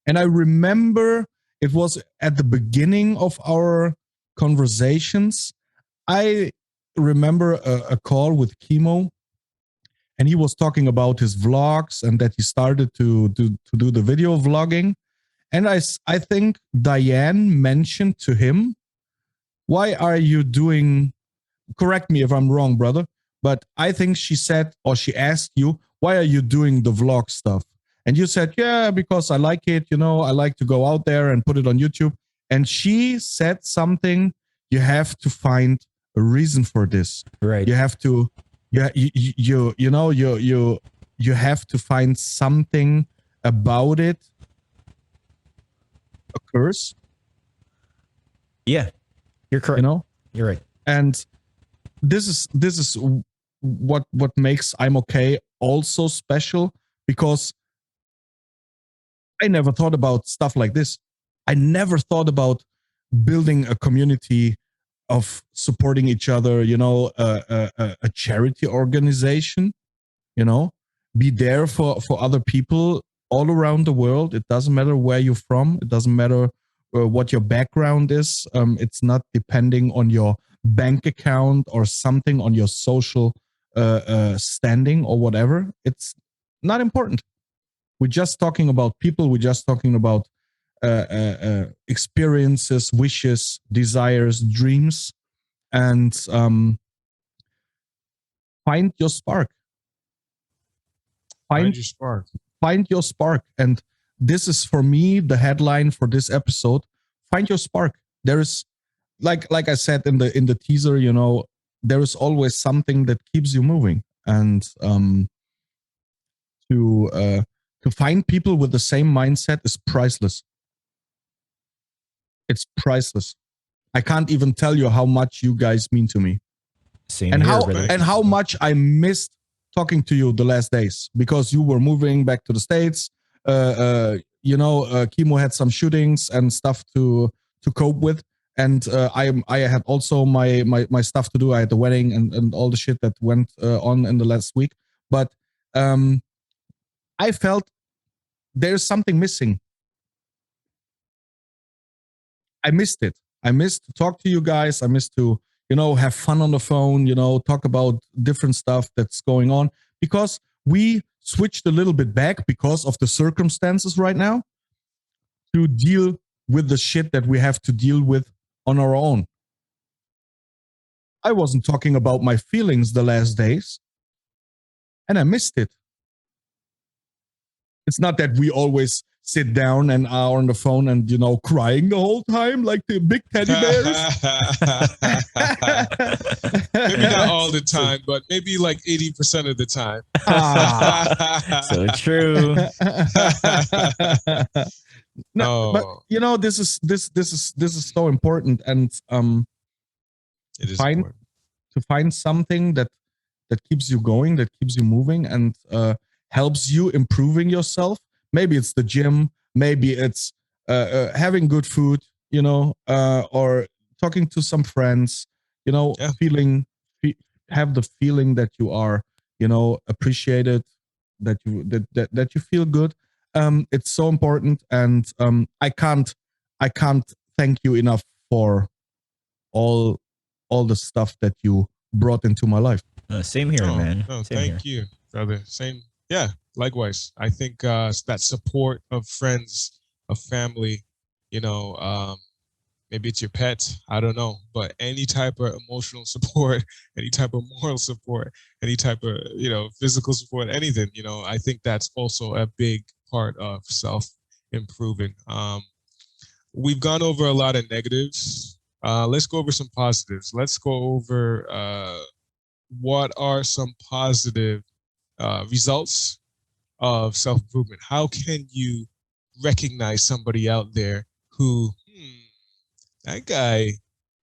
And I remember it was at the beginning of our conversations. I remember a call with Chemo, and he was talking about his vlogs and that he started to do the video vlogging. And I think Diane mentioned to him, why are you doing, correct me if I'm wrong, brother, but I think she said, or she asked you, why are you doing the vlog stuff? And you said, yeah, because I like it. I like to go out there and put it on YouTube. And she said something, you have to find a reason for this. Right. You have to, you have to find something about it, a curse, Yeah, you're correct. You're right. And this is what makes I'm okay also special, because I never thought about stuff like this. I never thought about building a community of supporting each other, a charity organization, be there for other people all around the world. It doesn't matter where you're from. It doesn't matter what your background is. It's not depending on your bank account or something, on your social standing or whatever. It's not important. We're just talking about people. We're just talking about experiences, wishes, desires, dreams, and find your spark. Find your spark. Find your spark. And this is for me the headline for this episode. Find your spark. There is, like I said in the teaser, there is always something that keeps you moving. And to find people with the same mindset is priceless. It's priceless. I can't even tell you how much you guys mean to me. Same and here, how brother. and how much I missed talking to you the last days, because you were moving back to the States. Chemo had some shootings and stuff to cope with, and I had also my stuff to do. I had the wedding and all the shit that went on in the last week. But I felt there's something missing. I missed it. I missed to talk to you guys. I missed to, have fun on the phone, talk about different stuff that's going on, because we switched a little bit back because of the circumstances right now to deal with the shit that we have to deal with on our own. I wasn't talking about my feelings the last days, and I missed it. It's not that we always sit down and are on the phone and, crying the whole time like the big teddy bears. Maybe not all the time, but maybe like 80% of the time. So true. No, but this is so important, and it is important to find something that keeps you going, that keeps you moving, and helps you improving yourself. Maybe it's the gym, maybe it's having good food, or talking to some friends, have the feeling that you are, appreciated, that you feel good. It's so important, and I can't thank you enough for all all the stuff that you brought into my life. Same here, Oh, man. no, Same here. thank you, brother. Same. Yeah, likewise. I think that support of friends, of family, you know, maybe it's your pet, I don't know, but any type of emotional support, any type of moral support, any type of, physical support, anything, I think that's also a big part of self improving. We've gone over a lot of negatives. Let's go over some positives. Let's go over what are some positive results of self improvement. How can you recognize somebody out there who, that guy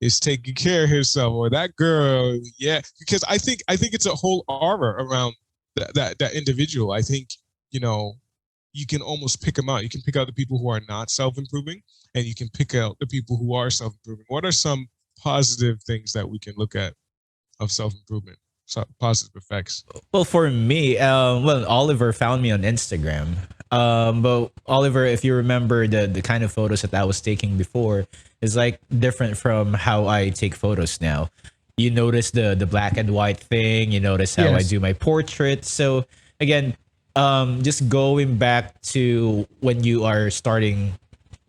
is taking care of himself, or that girl, yeah? Because I think it's a whole aura around that individual. I think you know you can almost pick them out. You can pick out the people who are not self improving, and you can pick out the people who are self improving. What are some positive things that we can look at of self improvement? So positive effects. Well, for me, Oliver found me on Instagram. But Oliver, if you remember the kind of photos that I was taking before, is like different from how I take photos now. You notice the black and white thing. You notice how I Yes. do my portraits. So again, just going back to when you are starting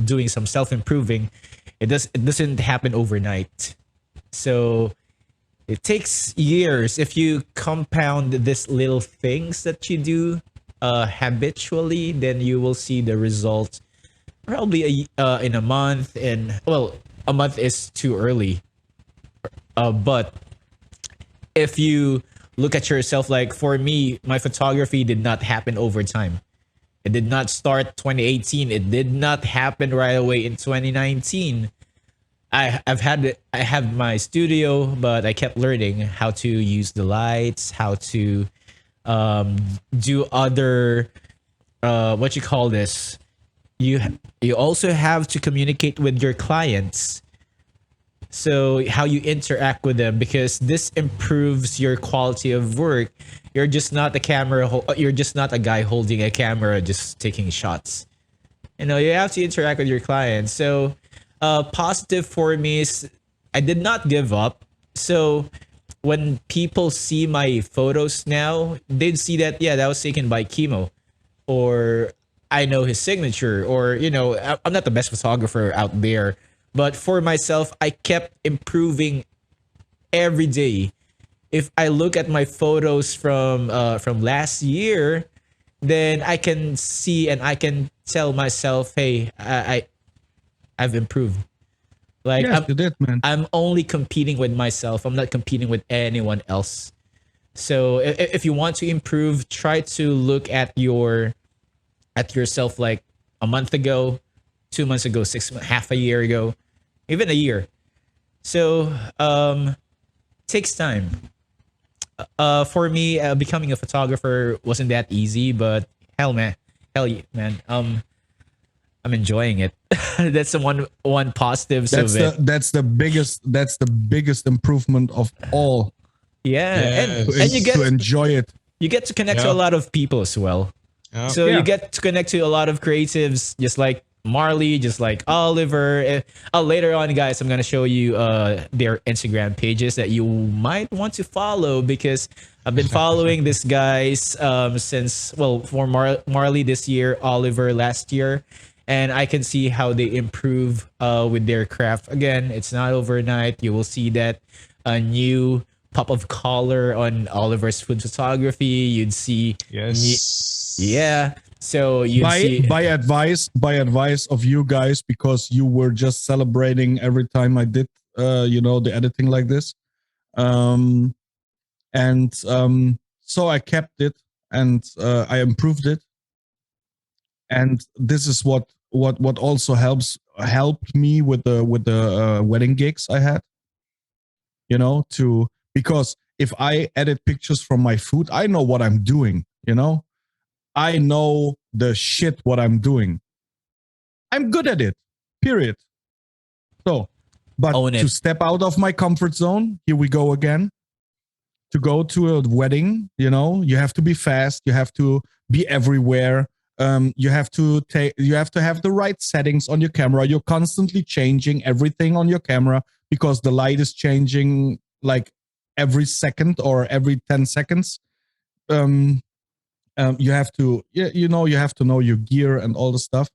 doing some self improving, it doesn't happen overnight. So it takes years. If you compound these little things that you do habitually, then you will see the results probably in a month. And well, a month is too early. But if you look at yourself, like for me, my photography did not happen over time. It did not start 2018. It did not happen right away in 2019. I have my studio, but I kept learning how to use the lights, how to do other what you call this. You you also have to communicate with your clients. So how you interact with them, because this improves your quality of work. You're just not a you're just not a guy holding a camera just taking shots. You have to interact with your clients. So positive for me is I did not give up. So when people see my photos now, they'd see that, yeah, that was taken by Chemo, or I know his signature, or I'm not the best photographer out there, but for myself, I kept improving every day. If I look at my photos from last year, then I can see and I can tell myself, hey, I've improved. Like Yes, you did, man. I'm only competing with myself. I'm not competing with anyone else. So if you want to improve, try to look at yourself like a month ago, 2 months ago, half a year ago, even a year. So takes time. For me, becoming a photographer wasn't that easy, but man, I'm enjoying it. That's the one positive That's of it. the biggest improvement of all, Yeah, Yes. and you to get enjoy it. to connect to a Yeah. lot of people as well. Yeah. So Yeah. you get to connect to a lot of creatives, just like Marley, just like Oliver. Later on, guys, I'm gonna show you their Instagram pages that you might want to follow, because I've been following these guys since, well, for Marley this year, Oliver last year, and I can see how they improve with their craft. Again, it's not overnight. You will see that a new pop of color on Oliver's food photography. You'd see, Yes. yeah. So you'd by see, by advice of you guys, because you were just celebrating every time I did the editing like this, and so I kept it, and I improved it, and this is what also helped me with the wedding gigs I had, to because if I edit pictures from my food, I know what I'm doing. I know the shit what I'm doing. I'm good at it. Period. So, but Own to it. step out of my comfort zone, here we go again. to go to a wedding, you have to be fast, you have to be everywhere. You have to have the right settings on your camera. You're constantly changing everything on your camera because the light is changing like every second or every 10 seconds. You have to, you have to know your gear and all the stuff.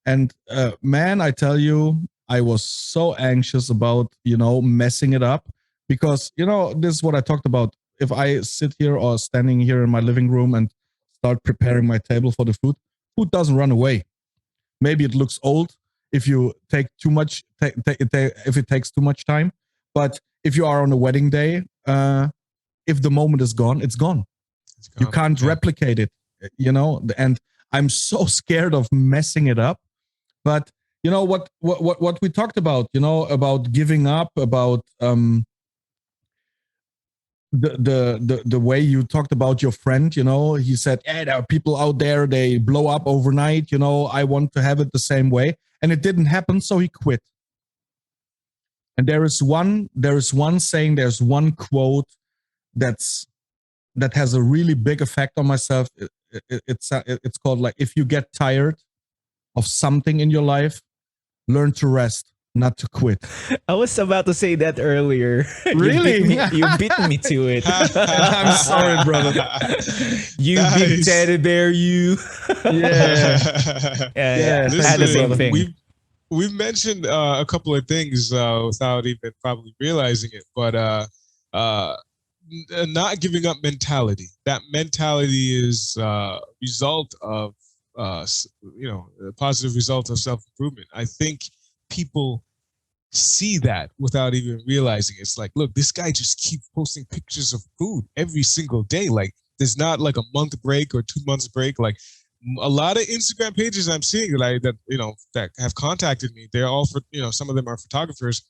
And man, I tell you, I was so anxious about, messing it up because, this is what I talked about. If I sit here or standing here in my living room and start preparing my table for the food doesn't run away. Maybe it looks old if you take too much, if it takes too much time. But if you are on a wedding day, if the moment is gone, it's gone. You can't replicate it, and I'm so scared of messing it up. But what we talked about, about giving up, about the way you talked about your friend, he said, yeah, there are people out there, they blow up overnight, I want to have it the same way. And it didn't happen, so he quit. And there is one saying, there's one quote that has a really big effect on myself. It's called like, if you get tired of something in your life, learn to rest, not to quit. I was about to say that earlier. Really? You beat me to it. I'm sorry, brother. You big teddy bear, you. Yeah. Yeah. I had the same thing. We've mentioned a couple of things without even probably realizing it, but not giving up mentality. That mentality is a result of a positive result of self-improvement. I think people see that without even realizing. It's like, look, this guy just keeps posting pictures of food every single day. Like, there's not like a month break or 2 months break. Like, a lot of Instagram pages I'm seeing that have contacted me, they're all for, some of them are photographers.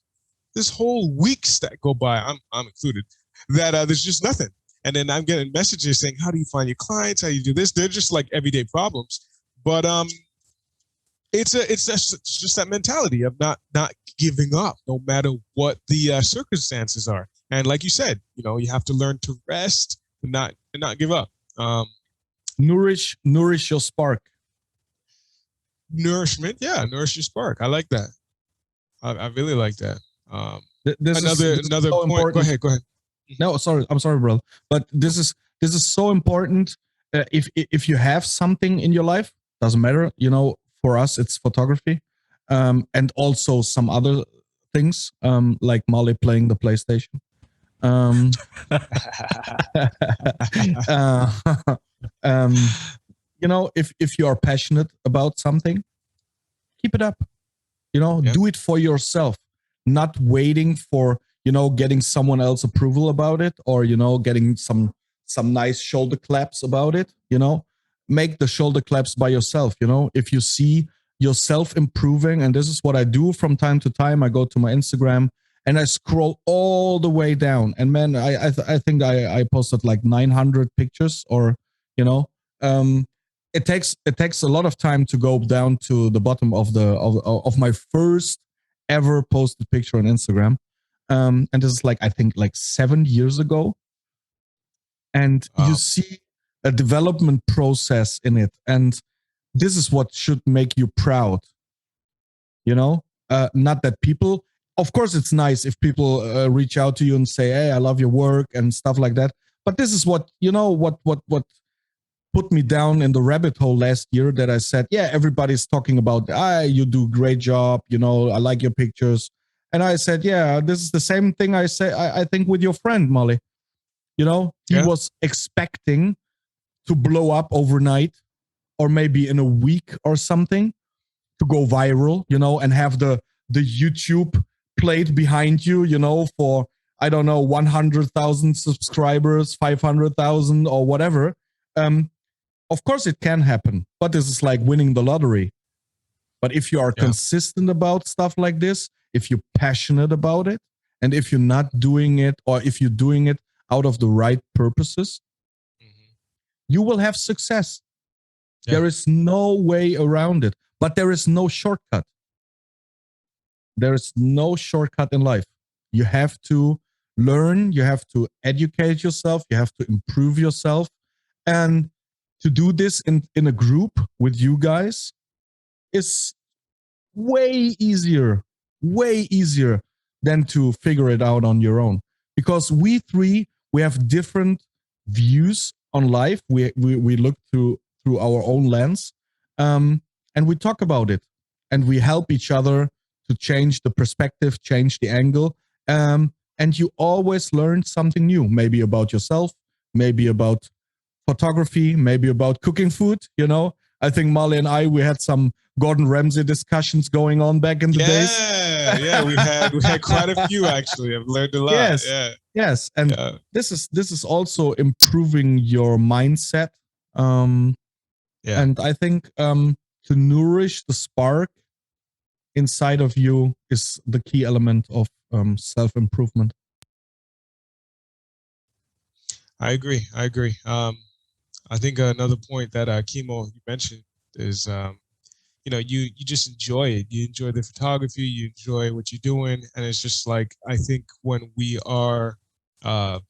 There's whole weeks that go by, I'm included, that there's just nothing. And then I'm getting messages saying, how do you find your clients? How do you do this? They're just like everyday problems. But it's just that mentality of not giving up, no matter what the circumstances are. And like you said, you have to learn to rest and not give up. Nourish your spark. Nourishment, yeah, nourish your spark. I like that. I really like that. This another is so point. important. Go ahead. No, sorry, I'm sorry, brother. But this is so important. If you have something in your life, doesn't matter. For us, it's photography, and also some other things, like Molly playing the PlayStation. If you are passionate about something, keep it up. Do it for yourself, not waiting for getting someone else approval about it, or getting some nice shoulder claps about it. Make the shoulder claps by yourself. If you see yourself improving, and this is what I do from time to time, I go to my Instagram and I scroll all the way down, and man, I think I posted like 900 pictures, or it takes a lot of time to go down to the bottom of my first ever posted picture on Instagram. And this is like, I think like 7 years ago. And you see a development process in it. And this is what should make you proud. Not that people, of course, it's nice if people reach out to you and say, hey, I love your work and stuff like that. But this is what, what put me down in the rabbit hole last year, that I said, yeah, everybody's talking about, you do a great job. I like your pictures. And I said, yeah, this is the same thing I say, I think with your friend, Molly. He was expecting to blow up overnight, or maybe in a week or something, to go viral, and have the YouTube played behind you, for, I don't know, 100,000 subscribers, 500,000 or whatever. Of course it can happen, but this is like winning the lottery. But if you are consistent about stuff like this, if you're passionate about it, and if you're not doing it, or if you're doing it out of the right purposes, you will have success. Yeah. There is no way around it, but there is no shortcut. There is no shortcut in life. You have to learn, you have to educate yourself, you have to improve yourself. And to do this in a group with you guys is way easier than to figure it out on your own. Because we three, we have different views on life. We look through our own lens, and we talk about it, and we help each other to change the perspective, change the angle. And you always learn something new, maybe about yourself, maybe about photography, maybe about cooking food. You know, I think Molly and I, we had some Gordon Ramsay discussions going on back in the days. Yeah, we had quite a few actually. I've learned a lot. Yes, Yeah, yes, and this is also improving your mindset. Um, yeah. And I think to nourish the spark inside of you is the key element of self improvement. I agree. I think another point that Kimo you mentioned is you just enjoy it. You enjoy the photography. You enjoy what you're doing, and it's just like I think when we are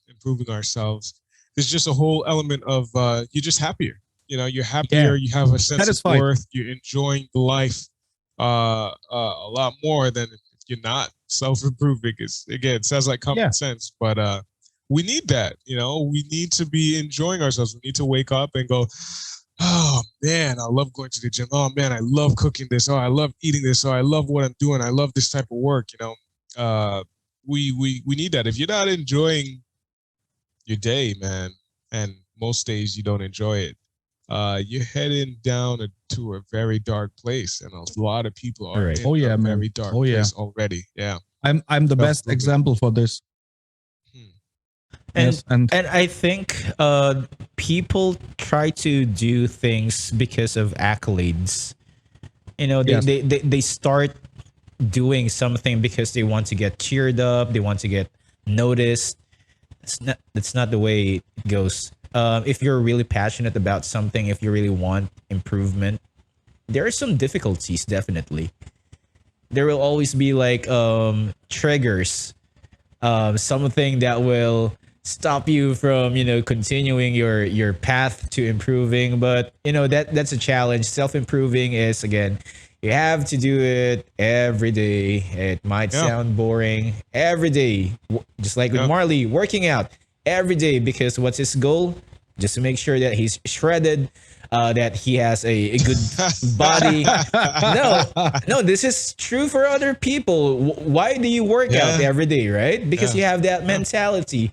improving ourselves, there's just a whole element of you're just happier. You're happier. Yeah. You have a sense of Satisfied. worth. You're enjoying life a lot more than if you're not self-improving. Again, it sounds like common sense, but we need that. We need to be enjoying ourselves. We need to wake up and go, oh man, I love going to the gym. Oh man, I love cooking this. Oh, I love eating this. Oh, I love what I'm doing. I love this type of work. We need that. If you're not enjoying your day, man, and most days you don't enjoy it, you're heading down to a very dark place, and a lot of people are in a very dark place already. Yeah, I'm the best example for this. And I think people try to do things because of accolades. They start doing something because they want to get cheered up, they want to get noticed. That's not the way it goes. If you're really passionate about something, if you really want improvement, there are some difficulties, definitely. There will always be like triggers, something that will stop you from continuing your path to improving. But that's a challenge. Self-improving is, again, you have to do it every day. It might sound boring. Every day, just like with Marley, working out every day, because what's his goal? Just to make sure that he's shredded, that he has a good body. No, this is true for other people. Why do you work out every day, right? Because you have that mentality.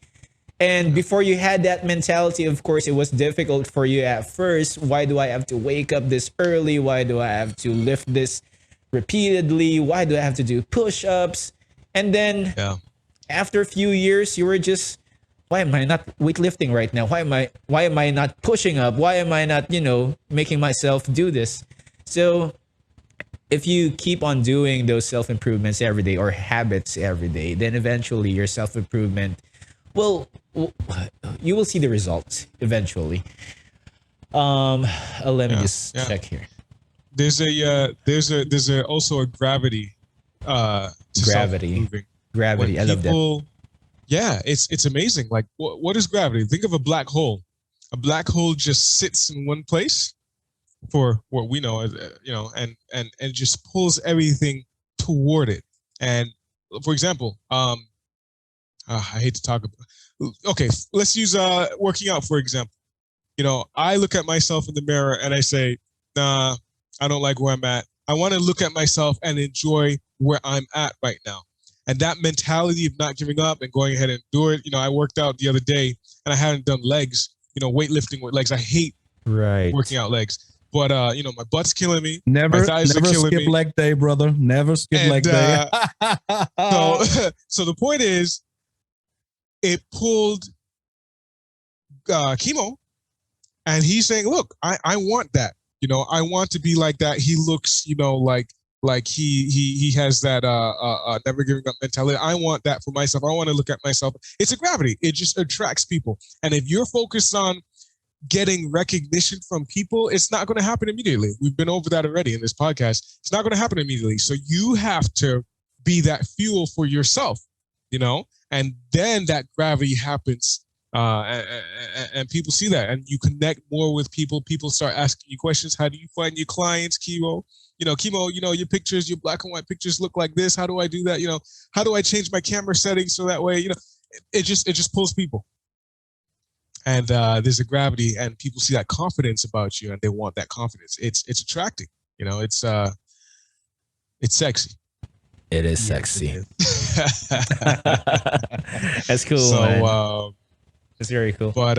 And before you had that mentality, of course, it was difficult for you at first. Why do I have to wake up this early? Why do I have to lift this repeatedly? Why do I have to do push-ups? And then after a few years, you were just, why am I not weightlifting right now? Why am I not pushing up? Why am I not, making myself do this? So if you keep on doing those self-improvements every day, or habits every day, then eventually your self-improvement you will see the results eventually. Let me just check here. There's also a gravity. Gravity. I love that. Yeah, it's amazing. Like, what is gravity? Think of a black hole. A black hole just sits in one place for what we know, and just pulls everything toward it. And for example, I hate to talk about. Okay, let's use working out for example. I look at myself in the mirror and I say, nah, I don't like where I'm at. I want to look at myself and enjoy where I'm at right now. And that mentality of not giving up and going ahead and do it. I worked out the other day and I hadn't done legs. Weightlifting with legs. I hate working out legs. But my butt's killing me. My thighs are killing skip me. Leg day, brother. Never skip leg day. So the point is, it pulled Chemo, and he's saying, look, I want that. I want to be like that. He looks, like he has that never giving up mentality. I want that for myself. I want to look at myself. It's a gravity. It just attracts people. And if you're focused on getting recognition from people, it's not going to happen immediately. We've been over that already in this podcast. It's not going to happen immediately. So you have to be that fuel for yourself, and then that gravity happens, and people see that, and you connect more with people. People start asking you questions. How do you find your clients, Kimo? Kimo, your pictures, your black and white pictures look like this. How do I do that? How do I change my camera settings so that way, it just pulls people. And there's a gravity, and people see that confidence about you, and they want that confidence. It's attracting. It's sexy. It is sexy. That's cool, So, man. That's very cool. But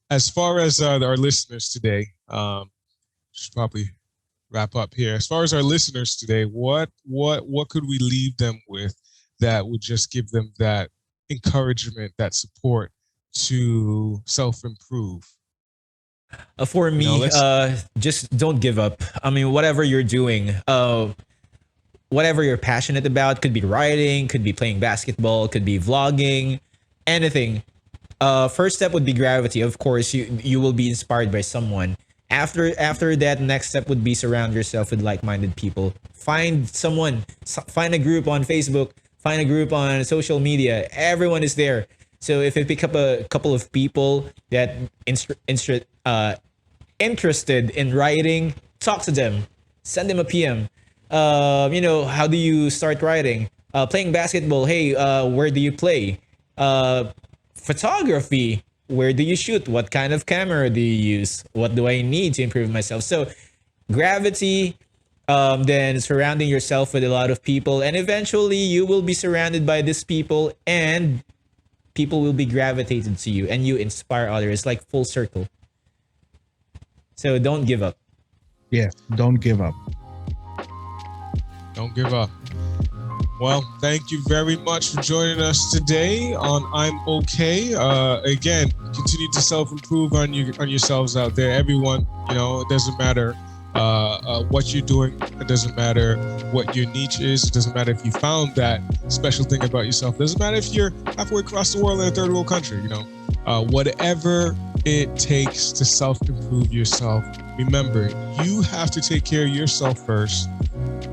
as far as our listeners today, should probably wrap up here. As far as our listeners today, what could we leave them with that would just give them that encouragement, that support to self-improve? For me, just don't give up. I mean, whatever you're doing, whatever you're passionate about, could be writing, could be playing basketball, could be vlogging, anything. First step would be gravity. Of course, you will be inspired by someone. After that, next step would be surround yourself with like-minded people. Find someone, find a group on Facebook, find a group on social media. Everyone is there. So if you pick up a couple of people that interested in writing, talk to them, send them a PM. How do you start writing? Playing basketball. Hey, where do you play? Photography. Where do you shoot? What kind of camera do you use? What do I need to improve myself? So gravity, then surrounding yourself with a lot of people, and eventually you will be surrounded by these people, and people will be gravitated to you, and you inspire others. Like full circle. So don't give up. Yeah, don't give up. Don't give up. Well, thank you very much for joining us today on I'm Okay. Again, continue to self-improve on yourselves out there. Everyone, it doesn't matter what you're doing. It doesn't matter what your niche is. It doesn't matter if you found that special thing about yourself. It doesn't matter if you're halfway across the world in a third world country. Whatever it takes to self-improve yourself. Remember, you have to take care of yourself first,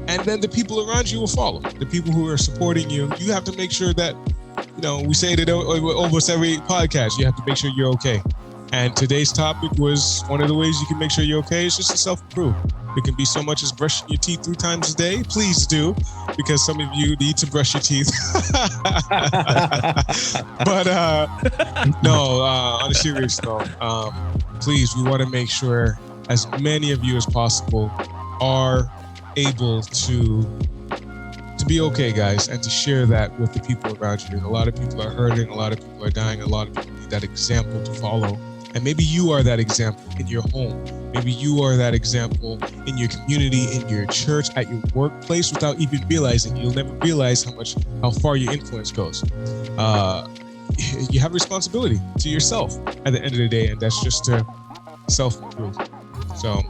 and then the people around you will follow. The people who are supporting you, you have to make sure that, we say it almost every podcast, you have to make sure you're okay. And today's topic was one of the ways you can make sure you're okay is just to self-improve. It can be so much as brushing your teeth 3 times a day. Please do, because some of you need to brush your teeth. But no, on a serious note, please, we want to make sure as many of you as possible are able to be okay, guys, and to share that with the people around you. A lot of people are hurting, a lot of people are dying, a lot of people need that example to follow. And maybe you are that example in your home. Maybe you are that example in your community, in your church, at your workplace, without even realizing. You'll never realize how far your influence goes. You have responsibility to yourself at the end of the day, and that's just to self-improve. So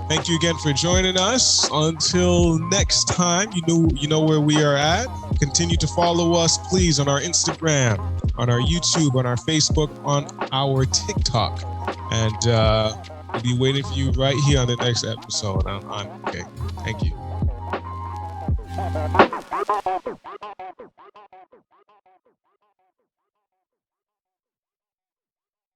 thank you again for joining us. Until next time, you know where we are at. Continue to follow us, please, on our Instagram, on our YouTube, on our Facebook, on our TikTok. And we'll be waiting for you right here on the next episode. I'm okay. Thank you.